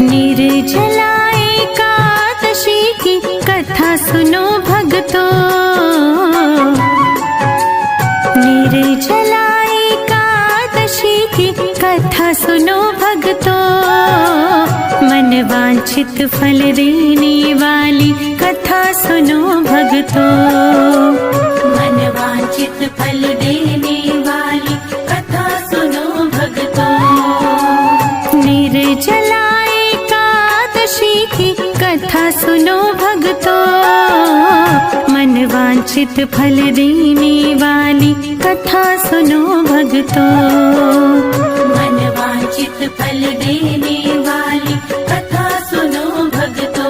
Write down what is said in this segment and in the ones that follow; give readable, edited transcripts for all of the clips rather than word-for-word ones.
निर्जला एकादशी की कथा सुनो भक्तों। निर्जला एकादशी की कथा सुनो भक्तों। मन वांछित फल देने वाली कथा सुनो भक्तों। मन वांछित फल देने वाली कथा सुनो भक्तों। निर्जला एकादशी की कथा सुनो भक्तों। मन वांछित फल देने वाली कथा सुनो भक्तों। मन वांछित फल देने वाली कथा सुनो भक्तों।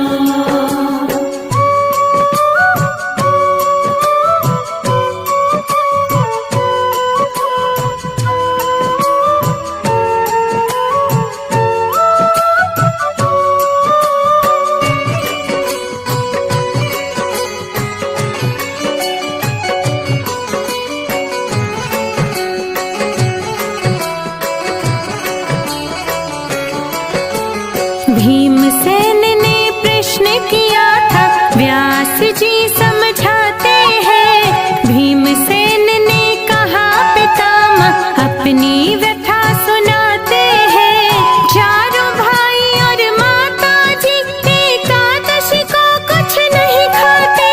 भीमसेन ने प्रश्न किया था, व्यास जी समझाते हैं। भीमसेन ने कहा पितामह अपनी व्यथा सुनाते हैं। चारों भाई और माता जी एकादशी को कुछ नहीं खाते।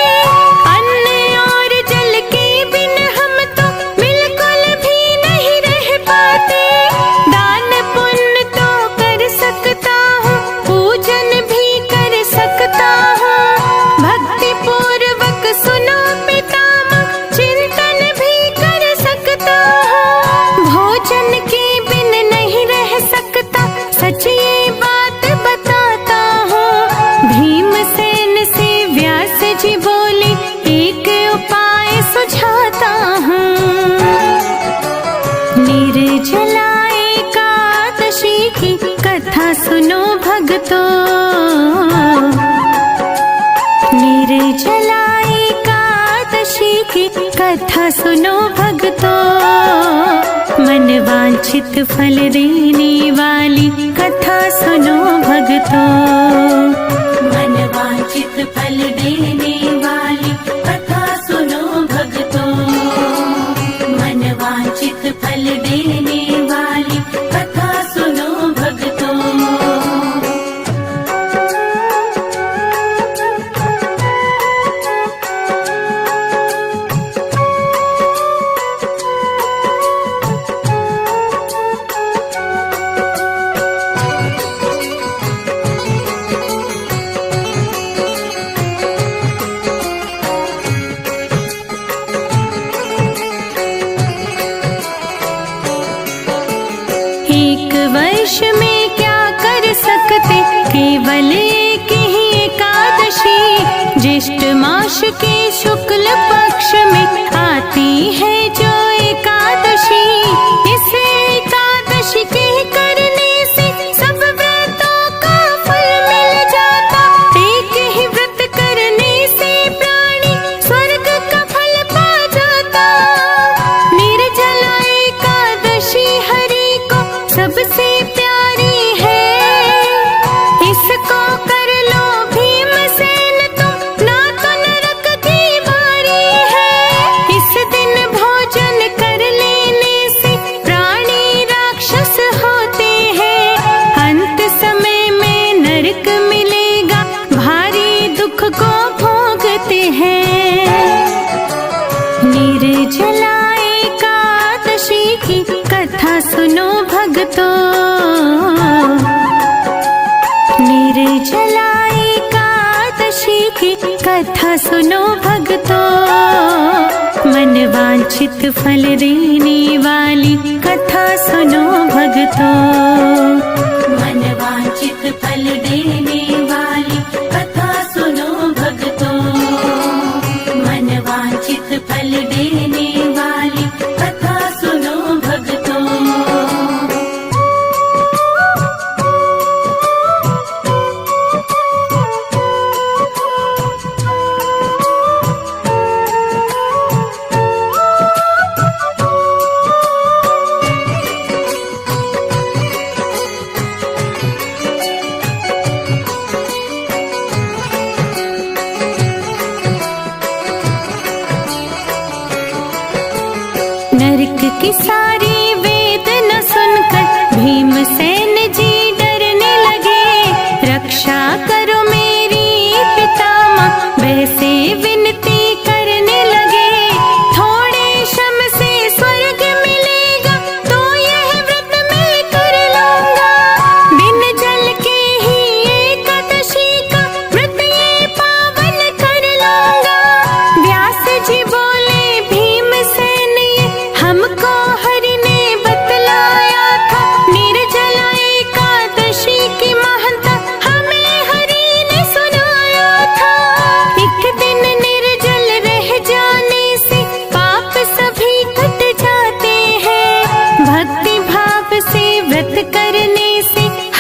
अन्न और जल के बिन हम तो बिल्कुल भी नहीं रह पाते। दान पुण्य तो कर सकता हूँ, पूजन भी कर सकता हूँ। भक्ति पूर्वक सुनो पितामह, चिंतन भी कर सकता हूँ। भोजन के बिन नहीं रह सकता, सच ये बात बताता हूँ। भीमसेन से व्यास जी बोले, एक उपाय सुझाता हूँ। निर्जला एकादशी की कथा सुनो भक्तों। निर्जला एकादशी की कथा सुनो भक्तों। मन वांछित फल देने वाली कथा सुनो भक्तों। मन वांछित फल देने वाली कथा सुनो भक्तों। मन वांछित फल देने वाली कथा सुनो भक्तों। एक वर्ष में क्या कर सकते, केवल एक ही एकादशी। ज्येष्ठ मास के शुक्ल पक्ष में आती है जो एकादशी। इस एकादशी के करने से सब व्रतों का फल मिल जाता। एक ही व्रत करने से प्राणी स्वर्ग का फल पा जाता। निर्जला एकादशी हरि को सबसे प्यारी है। इसको कर लो भीमसेन तुम, ना तो नरक की बारी है। इस दिन भोजन कर लेने से प्राणी राक्षस होते हैं। अंत समय में नरक मिलेगा, भारी दुख को भोगते हैं। निर्जला एकादशी की कथा सुनो भक्तों। निर्जला एकादशी की कथा सुनो भक्तों। मन वांछित फल देने वाली कथा सुनो भक्तों। मन वांछित फल देने वाली कथा सुनो भक्तों। मन वांछित फल देने वाली कथा सुनो भक्तों।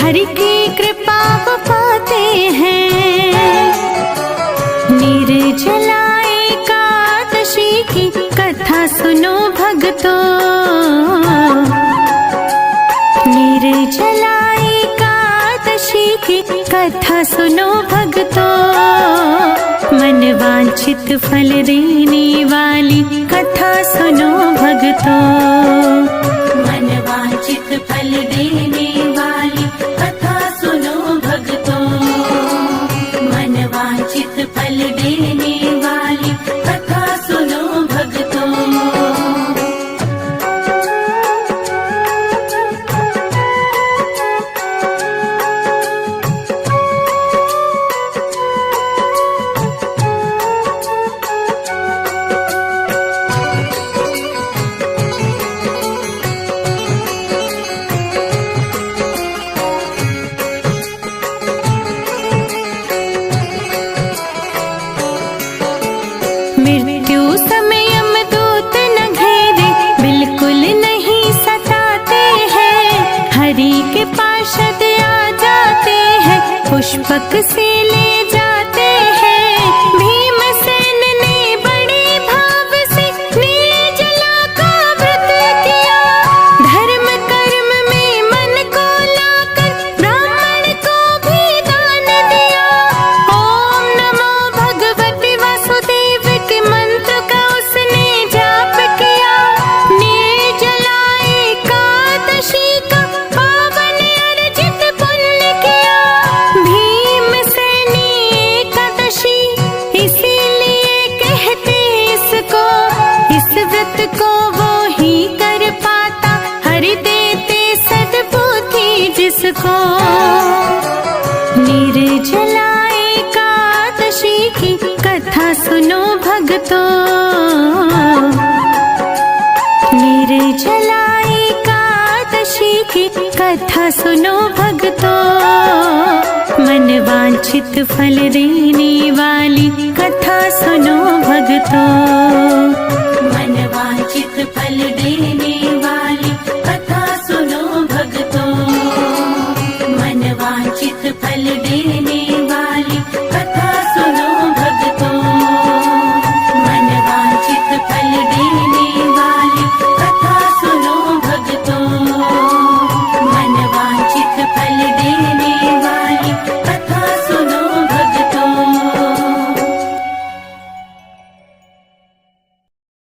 हरि की कृपा वो पाते हैं। निर्जला एकादशी की कथा सुनो भक्तों, निर्जला एकादशी की कथा सुनो भक्तों, मन वांछित फल देने वाली कथा सुनो भक्तों, मन वांछित फल देने वाली कथा सुनो भक्तों, मन वांछित फल देने वाली कथा सुनो भक्तों। मृत्यु समय यमदूत न घेरे, बिल्कुल नहीं सताते हैं। हरि के पार्षद आ जाते हैं, पुष्पक से ले जाते हैं। भीमसेन ने बड़े भाव से निर्जला का व्रत किया, धर्म कर्म में मन को लाकर ब्राह्मण को भी दान दिया। ओम नमो भगवते वासुदेव के मंत्र का उसने जाप किया, निर्जला एकादशी का पावन अर्जित पुण्य किया। भीमसेनी एकादशी इसीलिए कहते इसको, इस व्रत को वो ही कर पाता, हरि देते सद्बुद्धि जिसको। निर्जला एकादशी की कथा सुनो भक्तों, निर्जला एकादशी की कथा सुनो भक्तों, मन वांछित फल देने वाली कथा सुनो भक्तों, मन वांछित फल देने